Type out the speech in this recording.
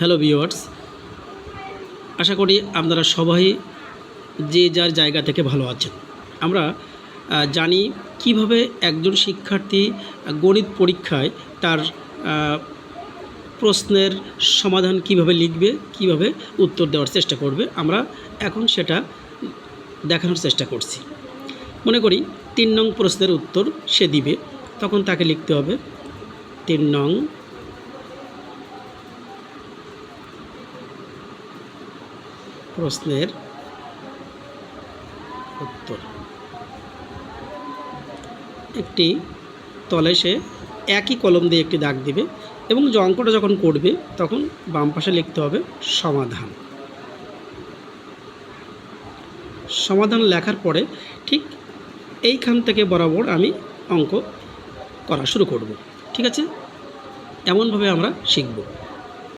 Hello viewers, আশা করি আপনারা সবাই যে যার জায়গা থেকে ভালো আছেন। আমরা জানি কিভাবে একজন শিক্ষার্থী গণিত পরীক্ষায় তার প্রশ্নের সমাধান কিভাবে লিখবে, কিভাবে উত্তর দেওয়ার চেষ্টা করবে। আমরা এখন সেটা দেখানোর চেষ্টা করছি। মনে করি ৩ নং প্রশ্নের উত্তর সে দিবে, তখন তাকে লিখতে হবে ৩ নং প্রশ্নের উত্তর। একটি তলে সে একই কলম দিয়ে একটি দাগ দিবে এবং অঙ্কটা যখন করবে তখন বাম পাশে লিখতে হবে সমাধান। সমাধান লেখার পরে ঠিক এইখান থেকে বরাবর আমি অঙ্ক করা শুরু করব। ঠিক আছে, এমনভাবে আমরা শিখব।